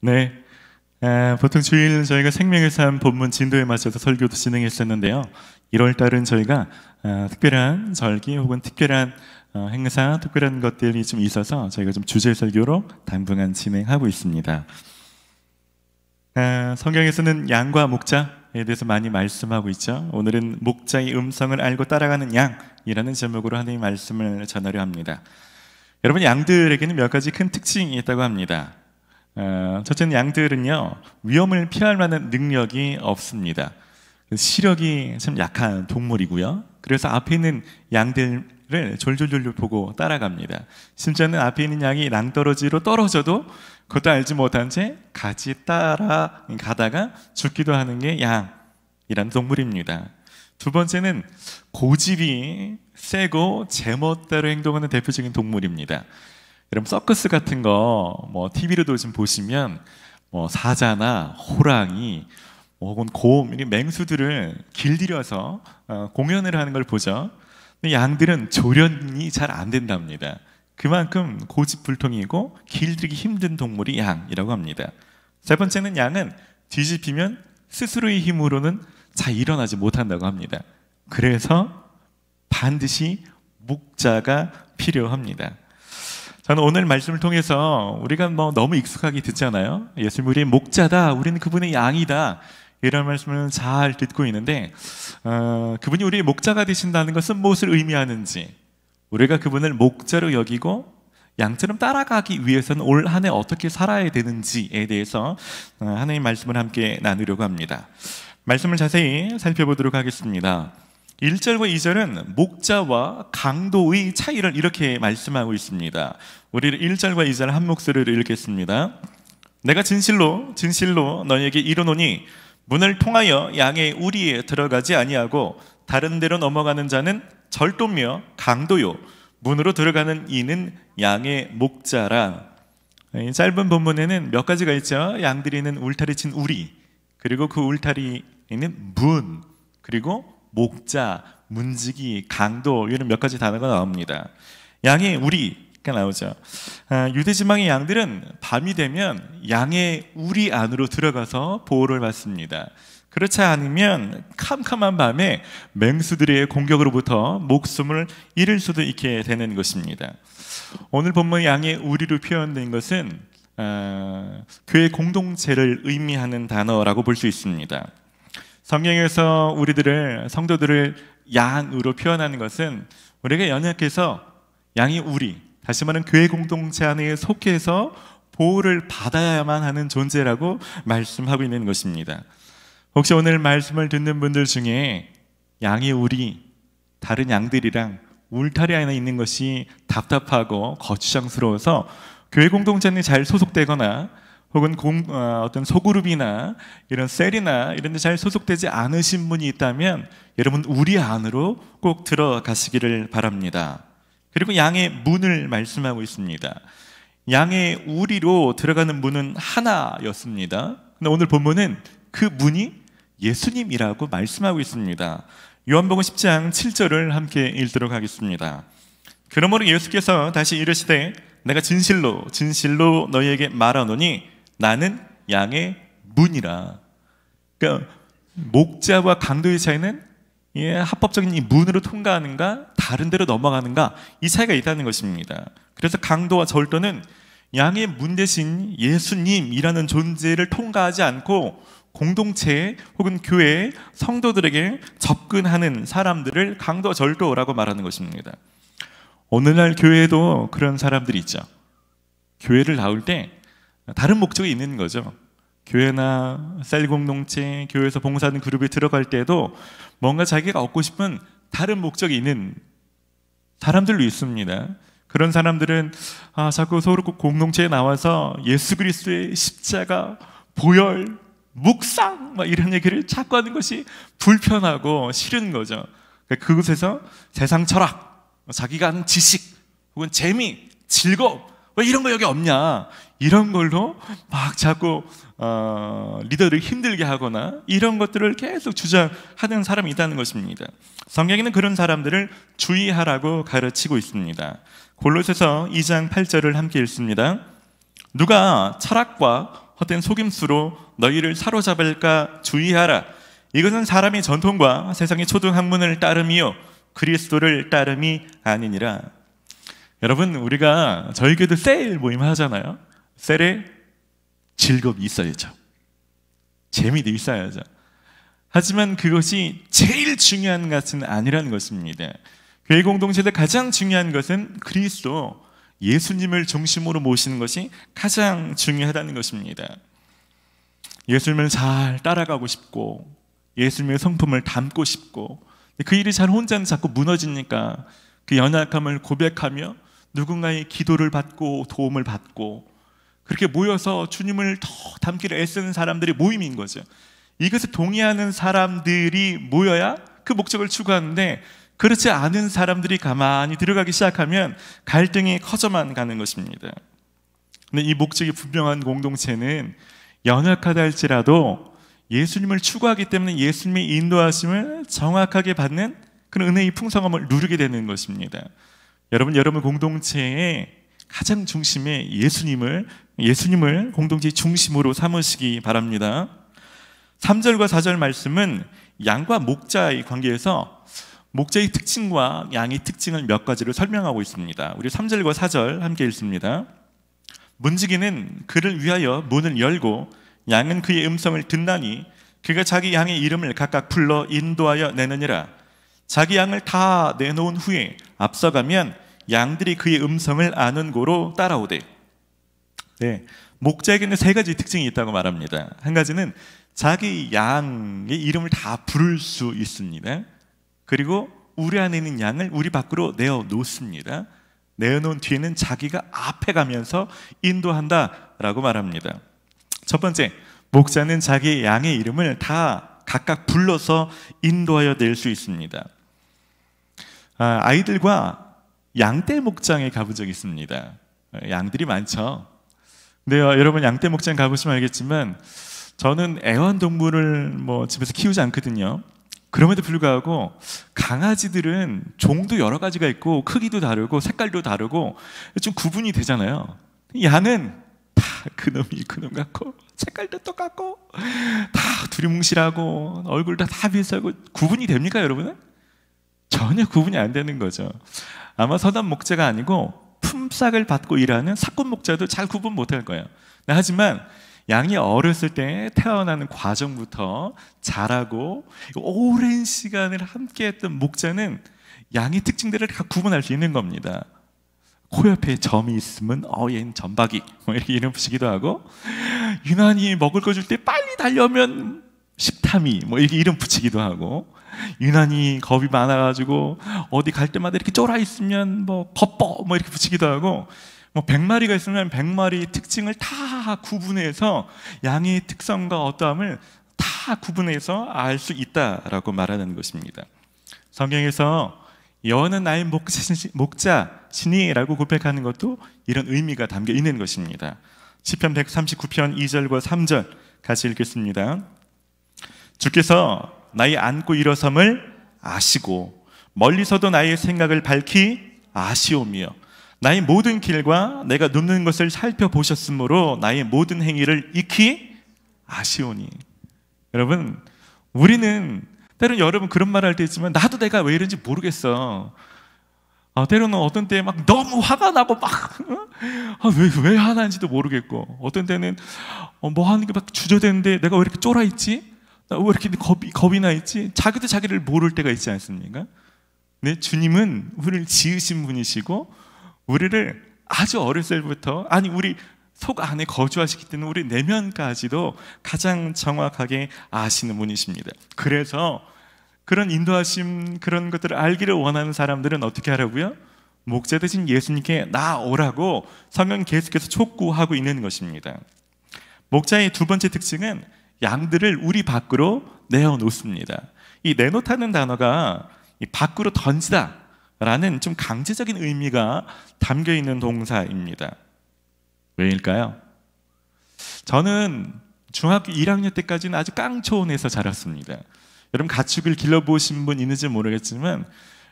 네, 보통 주일 저희가 생명의 삶 본문 진도에 맞춰서 설교도 진행했었는데요. 1월 달은 저희가 특별한 절기 혹은 특별한 행사, 특별한 것들이 좀 있어서 저희가 좀 주제 설교로 당분간 진행하고 있습니다. 성경에서는 양과 목자에 대해서 많이 말씀하고 있죠. 오늘은 목자의 음성을 알고 따라가는 양이라는 제목으로 하나님의 말씀을 전하려 합니다. 여러분, 양들에게는 몇 가지 큰 특징이 있다고 합니다. 첫째는 양들은요, 위험을 피할 만한 능력이 없습니다. 시력이 참 약한 동물이고요. 그래서 앞에 있는 양들을 졸졸졸 보고 따라갑니다. 심지어는 앞에 있는 양이 낭떠러지로 떨어져도 그것도 알지 못한 채 같이 따라가다가 죽기도 하는 게 양이란 동물입니다. 두 번째는 고집이 세고 제멋대로 행동하는 대표적인 동물입니다. 여러분, 서커스 같은 거 TV로도 좀 보시면 사자나 호랑이 혹은 곰, 이런 맹수들을 길들여서 공연을 하는 걸 보죠. 근데 양들은 조련이 잘 안 된답니다. 그만큼 고집불통이고 길들이기 힘든 동물이 양이라고 합니다. 세 번째는 양은 뒤집히면 스스로의 힘으로는 잘 일어나지 못한다고 합니다. 그래서 반드시 목자가 필요합니다. 저는 오늘 말씀을 통해서 우리가 너무 익숙하게 듣잖아요. 예수님 우리의 목자다, 우리는 그분의 양이다, 이런 말씀을 잘 듣고 있는데 그분이 우리의 목자가 되신다는 것은 무엇을 의미하는지, 우리가 그분을 목자로 여기고 양처럼 따라가기 위해서는 올 한 해 어떻게 살아야 되는지에 대해서 하나님의 말씀을 함께 나누려고 합니다. 말씀을 자세히 살펴보도록 하겠습니다. 1절과 2절은 목자와 강도의 차이를 이렇게 말씀하고 있습니다. 우리 1절과 2절 한 목소리로 읽겠습니다. 내가 진실로 너희에게 이르노니 문을 통하여 양의 우리에 들어가지 아니하고 다른 데로 넘어가는 자는 절도며 강도요, 문으로 들어가는 이는 양의 목자라. 이 짧은 본문에는 몇 가지가 있죠. 양들이 있는 울타리 친 우리, 그리고 그 울타리에 있는 문, 그리고 목자, 문지기, 강도, 이런 몇 가지 단어가 나옵니다. 양의 우리가 나오죠. 유대 지방의 양들은 밤이 되면 양의 우리 안으로 들어가서 보호를 받습니다. 그렇지 않으면 캄캄한 밤에 맹수들의 공격으로부터 목숨을 잃을 수도 있게 되는 것입니다. 오늘 본문 양의 우리로 표현된 것은 교회 공동체를 의미하는 단어라고 볼 수 있습니다. 성경에서 우리들을, 성도들을 양으로 표현하는 것은 우리가 연약해서 양이 우리, 다시 말하면 교회 공동체 안에 속해서 보호를 받아야만 하는 존재라고 말씀하고 있는 것입니다. 혹시 오늘 말씀을 듣는 분들 중에 양이 우리, 다른 양들이랑 울타리 안에 있는 것이 답답하고 거추장스러워서 교회 공동체 안에 잘 소속되거나 혹은 어떤 소그룹이나 이런 셀이나 이런 데 잘 소속되지 않으신 분이 있다면 여러분, 우리 안으로 꼭 들어가시기를 바랍니다. 그리고 양의 문을 말씀하고 있습니다. 양의 우리로 들어가는 문은 하나였습니다. 근데 오늘 본문은 그 문이 예수님이라고 말씀하고 있습니다. 요한복음 10장 7절을 함께 읽도록 하겠습니다. 그러므로 예수께서 다시 이르시되 내가 진실로 너희에게 말하노니 나는 양의 문이라. 그러니까 목자와 강도의 차이는 합법적인 이 문으로 통과하는가, 다른 데로 넘어가는가, 이 차이가 있다는 것입니다. 그래서 강도와 절도는 양의 문 대신 예수님이라는 존재를 통과하지 않고 공동체 혹은 교회 성도들에게 접근하는 사람들을 강도, 절도라고 말하는 것입니다. 오늘날 교회에도 그런 사람들이 있죠. 교회를 나올 때 다른 목적이 있는 거죠. 교회나 셀 공동체, 교회에서 봉사하는 그룹에 들어갈 때도 뭔가 자기가 얻고 싶은 다른 목적이 있는 사람들도 있습니다. 그런 사람들은 자꾸 서로 공동체에 나와서 예수 그리스도의 십자가, 보혈, 묵상 이런 얘기를 자꾸 하는 것이 불편하고 싫은 거죠. 그곳에서 세상 철학, 자기가 아는 지식 혹은 재미, 즐거움 이런 거 여기 없냐, 이런 걸로 막 자꾸 리더를 힘들게 하거나 이런 것들을 계속 주장하는 사람이 있다는 것입니다. 성경에는 그런 사람들을 주의하라고 가르치고 있습니다. 골로새서 2장 8절을 함께 읽습니다. 누가 철학과 헛된 속임수로 너희를 사로잡을까 주의하라. 이것은 사람의 전통과 세상의 초등학문을 따름이요 그리스도를 따름이 아니니라. 여러분, 우리가 저희 교회도 셀 모임 하잖아요. 셀에 즐겁이 있어야죠. 재미도 있어야죠. 하지만 그것이 제일 중요한 것은 아니라는 것입니다. 교회 공동체에서 가장 중요한 것은 그리스도, 예수님을 중심으로 모시는 것이 가장 중요하다는 것입니다. 예수님을 잘 따라가고 싶고 예수님의 성품을 담고 싶고 그 일이 잘 혼자는 자꾸 무너지니까 그 연약함을 고백하며 누군가의 기도를 받고 도움을 받고 그렇게 모여서 주님을 더 닮기를 애쓰는 사람들이 모임인 거죠. 이것을 동의하는 사람들이 모여야 그 목적을 추구하는데 그렇지 않은 사람들이 가만히 들어가기 시작하면 갈등이 커져만 가는 것입니다. 근데 이 목적이 분명한 공동체는 연약하다 할지라도 예수님을 추구하기 때문에 예수님의 인도하심을 정확하게 받는 그런 은혜의 풍성함을 누리게 되는 것입니다. 여러분 공동체의 가장 중심에 예수님을 공동체의 중심으로 삼으시기 바랍니다. 3절과 4절 말씀은 양과 목자의 관계에서 목자의 특징과 양의 특징을 몇 가지를 설명하고 있습니다. 우리 3절과 4절 함께 읽습니다. 문지기는 그를 위하여 문을 열고 양은 그의 음성을 듣나니 그가 자기 양의 이름을 각각 불러 인도하여 내느니라. 자기 양을 다 내놓은 후에 앞서가면 양들이 그의 음성을 아는 고로 따라오되. 네, 목자에게는 세 가지 특징이 있다고 말합니다. 한 가지는 자기 양의 이름을 다 부를 수 있습니다. 그리고 우리 안에 있는 양을 우리 밖으로 내어놓습니다. 내어놓은 뒤에는 자기가 앞에 가면서 인도한다라고 말합니다. 첫 번째, 목자는 자기 양의 이름을 다 각각 불러서 인도하여 낼 수 있습니다. 아이들과 양떼 목장에 가본 적이 있습니다. 양들이 많죠. 근데 여러분 양떼 목장 가보시면 알겠지만 저는 애완동물을 집에서 키우지 않거든요. 그럼에도 불구하고 강아지들은 종도 여러 가지가 있고 크기도 다르고 색깔도 다르고 좀 구분이 되잖아요. 양은 다 그놈이 그놈 같고 색깔도 똑같고 다 두리뭉실하고 얼굴도 다 비슷하고 구분이 됩니까 여러분은? 전혀 구분이 안 되는 거죠. 아마 선한 목자가 아니고 품삯을 받고 일하는 사꾼 목자도 잘 구분 못할 거예요. 하지만 양이 어렸을 때 태어나는 과정부터 자라고 오랜 시간을 함께했던 목자는 양의 특징들을 다 구분할 수 있는 겁니다. 코 옆에 점이 있으면 얘는 점박이 이렇게 이름 붙이기도 하고, 유난히 먹을 거 줄 때 빨리 달려오면 십타미 이렇게 이름 붙이기도 하고, 유난히 겁이 많아가지고 어디 갈 때마다 이렇게 쫄아 있으면 겁버 이렇게 붙이기도 하고, 100마리가 있으면 100마리 특징을 다 구분해서 양의 특성과 어떠함을 다 구분해서 알 수 있다라고 말하는 것입니다. 성경에서 여호와는 나의 목자시니라고 고백하는 것도 이런 의미가 담겨 있는 것입니다. 시편 139편 2절과 3절 같이 읽겠습니다. 주께서 나의 앉고 일어섬을 아시고 멀리서도 나의 생각을 밝히 아시오며 나의 모든 길과 내가 눕는 것을 살펴보셨으므로 나의 모든 행위를 익히 아시오니. 여러분, 우리는 때로는 여러분 그런 말 할 때 있지만 나도 내가 왜 이런지 모르겠어. 때로는 어떤 때 막 너무 화가 나고 왜 화나는지도 모르겠고, 어떤 때는 뭐 하는 게 막 주저되는데 내가 왜 이렇게 쫄아 있지? 나 왜 이렇게 겁이 나 있지? 자기도 자기를 모를 때가 있지 않습니까? 네, 주님은 우리를 지으신 분이시고 우리를 아주 어렸을 때부터, 우리 속 안에 거주하시기 때문에 우리 내면까지도 가장 정확하게 아시는 분이십니다. 그래서 그런 인도하심, 그런 것들을 알기를 원하는 사람들은 어떻게 하라고요? 목자 되신 예수님께 나오라고 성경 계속해서 촉구하고 있는 것입니다. 목자의 두 번째 특징은 양들을 우리 밖으로 내어놓습니다. 이 내놓다는 단어가 밖으로 던지다 라는 좀 강제적인 의미가 담겨있는 동사입니다. 왜일까요? 저는 중학교 1학년 때까지는 아주 깡초원에서 자랐습니다. 여러분 가축을 길러보신 분 있는지 모르겠지만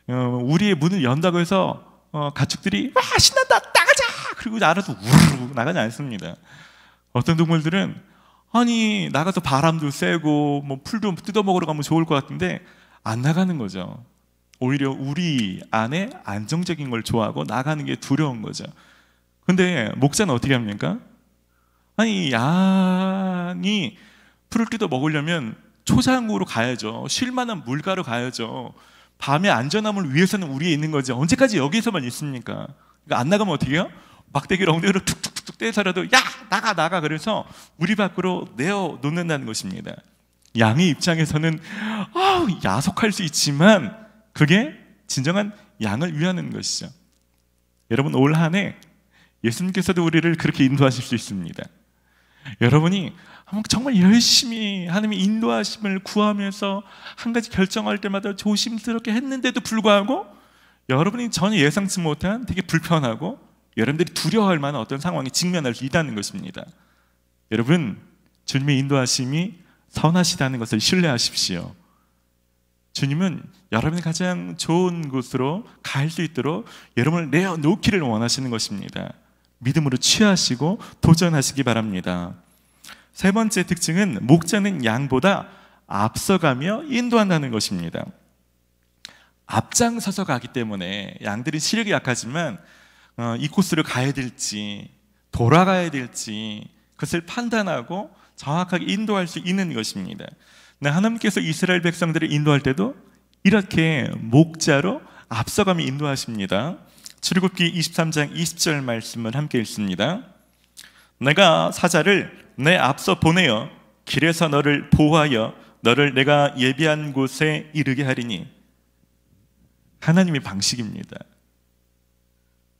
우리의 문을 연다고 해서 가축들이 와 신난다 나가자 그리고 알아서 우르르 나가지 않습니다. 어떤 동물들은 아니 나가서 바람도 쐬고 뭐 풀도 뜯어먹으러 가면 좋을 것 같은데 안 나가는 거죠. 오히려 우리 안에 안정적인 걸 좋아하고 나가는 게 두려운 거죠. 근데 목자는 어떻게 합니까? 아니 양이 풀을 뜯어 먹으려면 초장으로 가야죠. 쉴만한 물가로 가야죠. 밤에 안전함을 위해서는 우리에 있는 거지 언제까지 여기서만 있습니까? 그러니까 안 나가면 어떻게 해요? 막대기를 엉덩이로 툭툭툭툭 떼서라도 야 나가 그래서 우리 밖으로 내어놓는다는 것입니다. 양의 입장에서는 야속할 수 있지만 그게 진정한 양을 위하는 것이죠. 여러분 올 한 해 예수님께서도 우리를 그렇게 인도하실 수 있습니다. 여러분이 정말 열심히 하나님의 인도하심을 구하면서 한 가지 결정할 때마다 조심스럽게 했는데도 불구하고 여러분이 전혀 예상치 못한 되게 불편하고 여러분들이 두려워할 만한 어떤 상황에 직면할 수 있다는 것입니다. 여러분 주님의 인도하심이 선하시다는 것을 신뢰하십시오. 주님은 여러분이 가장 좋은 곳으로 갈 수 있도록 여러분을 내어놓기를 원하시는 것입니다. 믿음으로 취하시고 도전하시기 바랍니다. 세 번째 특징은 목자는 양보다 앞서가며 인도한다는 것입니다. 앞장서서 가기 때문에 양들이 시력이 약하지만 이 코스를 가야 될지 돌아가야 될지 그것을 판단하고 정확하게 인도할 수 있는 것입니다. 하나님께서 이스라엘 백성들을 인도할 때도 이렇게 목자로 앞서가며 인도하십니다. 출애굽기 23장 20절 말씀을 함께 읽습니다. 내가 사자를 내 앞서 보내어 길에서 너를 보호하여 너를 내가 예비한 곳에 이르게 하리니. 하나님의 방식입니다.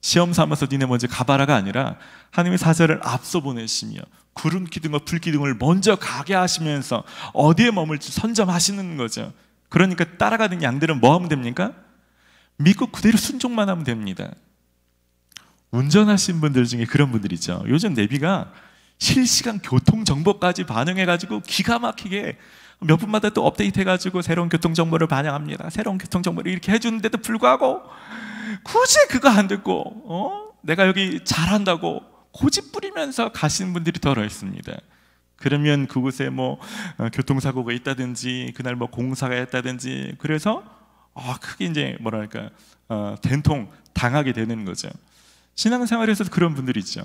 시험 삼아서 니네 먼저 가봐라가 아니라 하나님의 사자를 앞서 보내시며 구름 기둥과 불 기둥을 먼저 가게 하시면서 어디에 머물지 선점하시는 거죠. 그러니까 따라가는 양들은 뭐 하면 됩니까? 믿고 그대로 순종만 하면 됩니다. 운전하신 분들 중에 그런 분들 있죠. 요즘 내비가 실시간 교통정보까지 반영해가지고 기가 막히게 몇 분마다 또 업데이트해가지고 새로운 교통정보를 반영합니다. 새로운 교통정보를 이렇게 해주는데도 불구하고 굳이 그거 안 듣고 내가 여기 잘한다고 고집 부리면서 가시는 분들이 더러 있습니다. 그러면 그곳에 뭐 교통사고가 있다든지 그날 뭐 공사가 있다든지 그래서 크게 이제 뭐랄까 된통 당하게 되는 거죠. 신앙생활에서도 그런 분들이 있죠.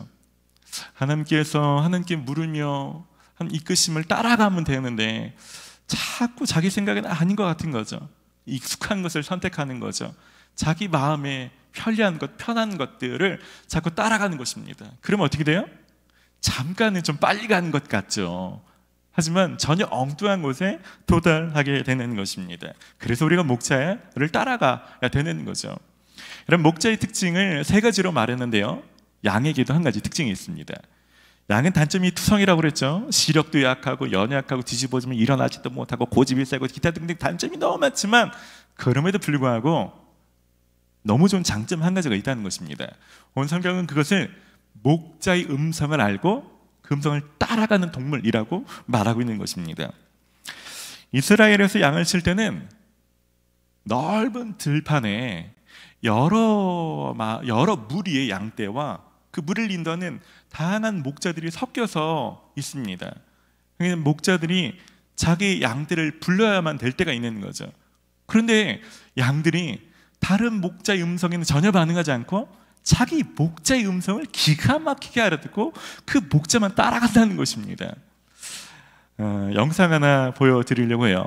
하나님께 물으며 이끄심을 따라가면 되는데 자꾸 자기 생각은 아닌 것 같은 거죠. 익숙한 것을 선택하는 거죠. 자기 마음에 편리한 것, 편한 것들을 자꾸 따라가는 것입니다. 그러면 어떻게 돼요? 잠깐은 좀 빨리 가는 것 같죠. 하지만 전혀 엉뚱한 곳에 도달하게 되는 것입니다. 그래서 우리가 목자를 따라가야 되는 거죠. 여러분 목자의 특징을 세 가지로 말했는데요. 양에게도 한 가지 특징이 있습니다. 양은 단점이 투성이라고 그랬죠. 시력도 약하고 연약하고 뒤집어지면 일어나지도 못하고 고집이 세고 기타 등등 단점이 너무 많지만 그럼에도 불구하고 너무 좋은 장점 한 가지가 있다는 것입니다. 오늘 성경은 그것을 목자의 음성을 알고 그 음성을 따라가는 동물이라고 말하고 있는 것입니다. 이스라엘에서 양을 칠 때는 넓은 들판에 여러 무리의 양떼와 그 물을 인도하는 다양한 목자들이 섞여서 있습니다. 목자들이 자기 양들을 불러야만 될 때가 있는 거죠. 그런데 양들이 다른 목자의 음성에는 전혀 반응하지 않고 자기 목자의 음성을 기가 막히게 알아듣고 그 목자만 따라간다는 것입니다. 영상 하나 보여드리려고 해요.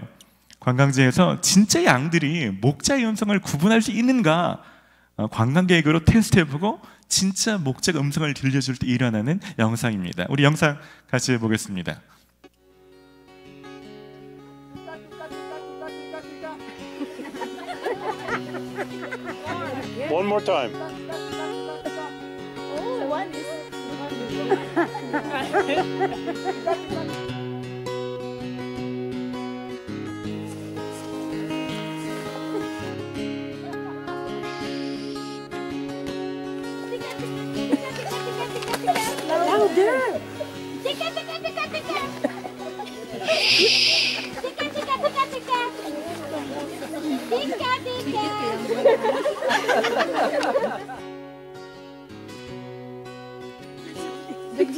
관광지에서 진짜 양들이 목자의 음성을 구분할 수 있는가 관광객으로 테스트해보고 진짜 목자가 음성을 들려줄 때 일어나는 영상입니다. 우리 영상 같이 보겠습니다. One more time. Oh, one is. Louder. Tika tika tika tika. Tika tika tika tika. Tika tika. Look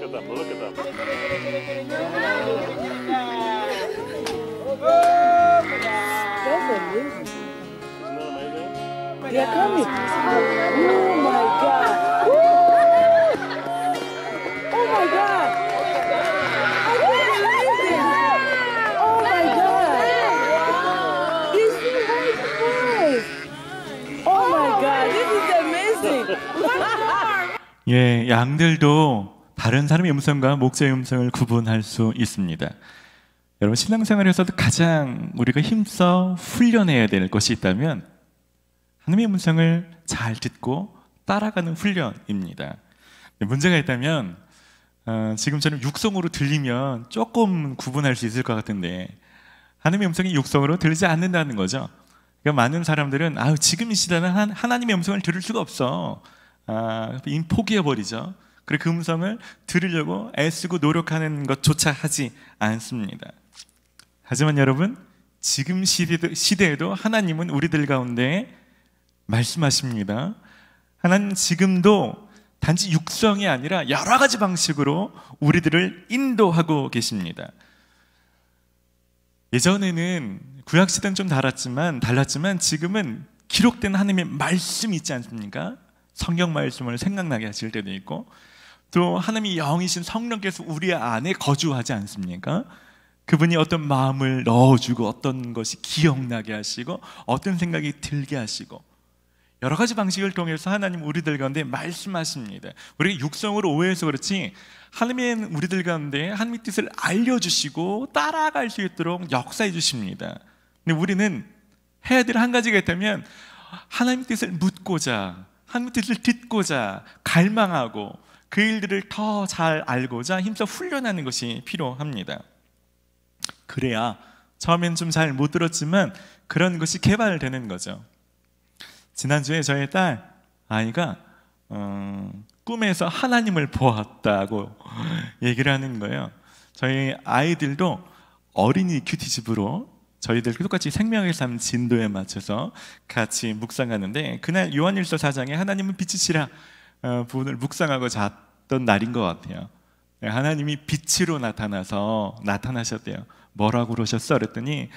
at them, look at them. That's amazing. Isn't that amazing? They're coming. Oh my God. Woo! Oh my God. I can't believe it. Oh my God. You see how it was. Oh my God. This is amazing. 예, 양들도 다른 사람의 음성과 목자의 음성을 구분할 수 있습니다. 여러분, 신앙생활에서도 가장 우리가 힘써 훈련해야 될 것이 있다면 하나님의 음성을 잘 듣고 따라가는 훈련입니다. 문제가 있다면 지금처럼 육성으로 들리면 조금 구분할 수 있을 것 같은데 하나님의 음성이 육성으로 들리지 않는다는 거죠. 그러니까 많은 사람들은 지금 이 시대는 하나님의 음성을 들을 수가 없어. 이미 포기해버리죠. 그리고 그 음성을 들으려고 애쓰고 노력하는 것조차 하지 않습니다. 하지만 여러분, 지금 시대에도 하나님은 우리들 가운데 말씀하십니다. 하나님 지금도 단지 육성이 아니라 여러 가지 방식으로 우리들을 인도하고 계십니다. 예전에는 구약시대는 좀 달랐지만 지금은 기록된 하나님의 말씀이 있지 않습니까? 성경 말씀을 생각나게 하실 때도 있고, 또 하나님의 영이신 성령께서 우리 안에 거주하지 않습니까? 그분이 어떤 마음을 넣어주고 어떤 것이 기억나게 하시고 어떤 생각이 들게 하시고 여러 가지 방식을 통해서 하나님 우리들 가운데 말씀하십니다. 우리가 육성으로 오해해서 그렇지 하나님은 우리들 가운데 하나님의 뜻을 알려주시고 따라갈 수 있도록 역사해 주십니다. 근데 우리는 해야 될 한 가지가 있다면 하나님의 뜻을 묻고자, 하나님의 뜻을 듣고자 갈망하고 그 일들을 더 잘 알고자 힘써 훈련하는 것이 필요합니다. 그래야 처음엔 좀 잘 못 들었지만 그런 것이 개발되는 거죠. 지난주에 저희 딸 아이가 꿈에서 하나님을 보았다고 얘기를 하는 거예요. 저희 아이들도 어린이 큐티집으로 저희들 똑같이 생명의 삶 진도에 맞춰서 같이 묵상하는데, 그날 요한일서 4장에 하나님은 빛이시라 부분을 묵상하고 잤던 날인 것 같아요. 하나님이 빛으로 나타나셨대요. 뭐라고 그러셨어? 그랬더니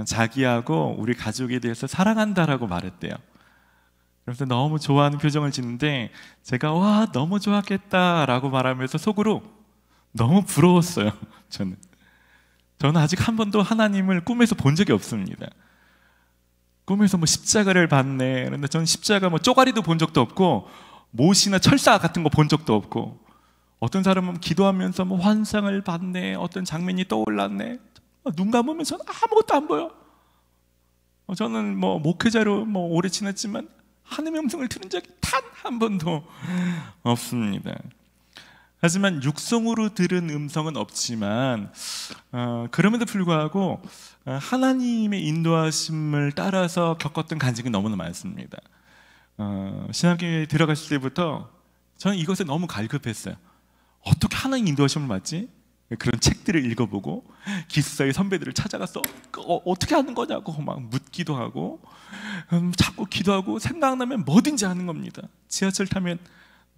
자기하고 우리 가족에 대해서 사랑한다라고 말했대요. 그래서 너무 좋아하는 표정을 짓는데 제가 와 너무 좋았겠다라고 말하면서 속으로 너무 부러웠어요. 저는 아직 한 번도 하나님을 꿈에서 본 적이 없습니다. 꿈에서 뭐 십자가를 봤네. 그런데 저는 십자가 뭐 쪼가리도 본 적도 없고 못이나 철사 같은 거 본 적도 없고, 어떤 사람은 기도하면서 뭐 환상을 봤네, 어떤 장면이 떠올랐네. 눈 감으면 저는 아무것도 안 보여. 저는 뭐 목회자로 뭐 오래 지냈지만 하나님의 음성을 들은 적이 단 한 번도 없습니다. 하지만 육성으로 들은 음성은 없지만 그럼에도 불구하고 하나님의 인도하심을 따라서 겪었던 간증이 너무나 많습니다. 신학교에 들어갔을 때부터 저는 이것에 너무 갈급했어요. 어떻게 하나님 인도하심을 받지? 그런 책들을 읽어보고 기숙사의 선배들을 찾아가서 어떻게 하는 거냐고 막 묻기도 하고 자꾸 기도하고 생각나면 뭐든지 하는 겁니다. 지하철 타면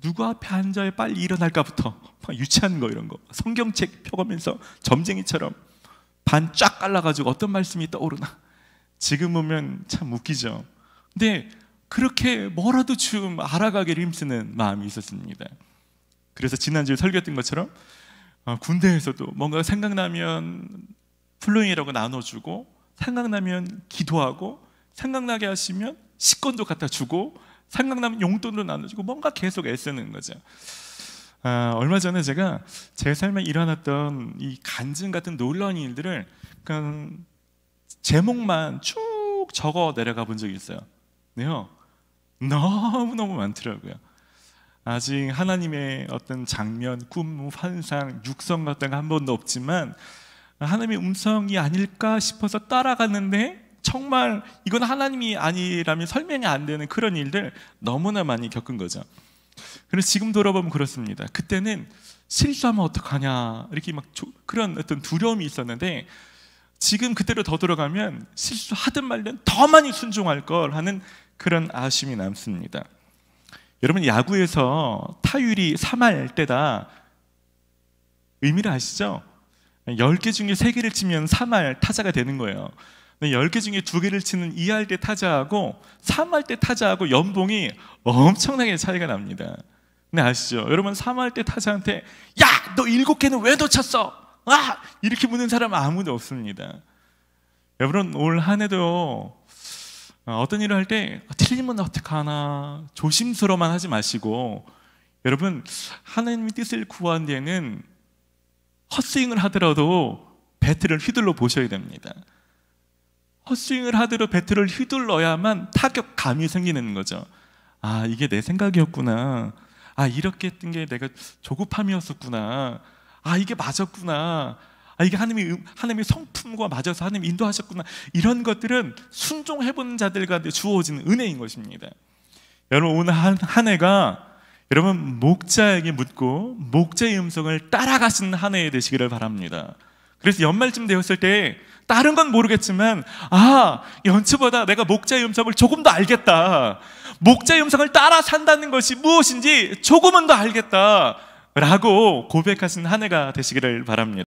누구 앞에 앉아야 빨리 일어날까부터 막 유치한 거 이런 거 성경책 펴가면서 점쟁이처럼 반 쫙 깔라가지고 어떤 말씀이 떠오르나. 지금 보면 참 웃기죠. 근데 그렇게 뭐라도 좀 알아가기를 힘쓰는 마음이 있었습니다. 그래서 지난주에 설교했던 것처럼 군대에서도 뭔가 생각나면 플로잉이라고 나눠주고, 생각나면 기도하고, 생각나게 하시면 식권도 갖다 주고, 생각나면 용돈도 나눠주고, 뭔가 계속 애쓰는 거죠. 얼마 전에 제가 제 삶에 일어났던 이 간증 같은 놀라운 일들을 그냥 제목만 쭉 적어 내려가 본 적이 있어요. 네요. 너무너무 많더라고요. 아직 하나님의 어떤 장면, 꿈, 환상, 육성 같은 거 한 번도 없지만 하나님의 음성이 아닐까 싶어서 따라갔는데 정말 이건 하나님이 아니라면 설명이 안 되는 그런 일들 너무나 많이 겪은 거죠. 그래서 지금 돌아보면 그렇습니다. 그때는 실수하면 어떡하냐 이렇게 막 그런 어떤 두려움이 있었는데, 지금 그때로 더 돌아가면 실수하든 말든 더 많이 순종할 걸 하는 그런 아쉬움이 남습니다. 여러분, 야구에서 타율이 3할 때다 의미를 아시죠? 10개 중에 3개를 치면 3할 타자가 되는 거예요. 10개 중에 2개를 치는 2할 때 타자하고 3할 때 타자하고 연봉이 엄청나게 차이가 납니다. 근데 아시죠? 여러분, 3할 때 타자한테 야! 너 7개는 왜 놓쳤어? 아! 이렇게 묻는 사람은 아무도 없습니다. 여러분, 올 한 해도 어떤 일을 할 때 틀리면 어떡하나 조심스러워만 하지 마시고, 여러분, 하나님의 뜻을 구한 데는 헛스윙을 하더라도 배트를 휘둘러 보셔야 됩니다. 헛스윙을 하더라도 배트를 휘둘러야만 타격감이 생기는 거죠. 아, 이게 내 생각이었구나. 아, 이렇게 했던 게 내가 조급함이었었구나. 아, 이게 맞았구나. 아, 이게 하나님의 성품과 맞아서 하나님이 인도하셨구나. 이런 것들은 순종해본 자들과 주어진 은혜인 것입니다. 여러분, 오늘 한 해가 여러분 목자에게 묻고 목자의 음성을 따라가시는 한 해 되시기를 바랍니다. 그래서 연말쯤 되었을 때 다른 건 모르겠지만, 아, 연초보다 내가 목자의 음성을 조금 더 알겠다. 목자의 음성을 따라 산다는 것이 무엇인지 조금은 더 알겠다 라고 고백하신 한 해가 되시기를 바랍니다.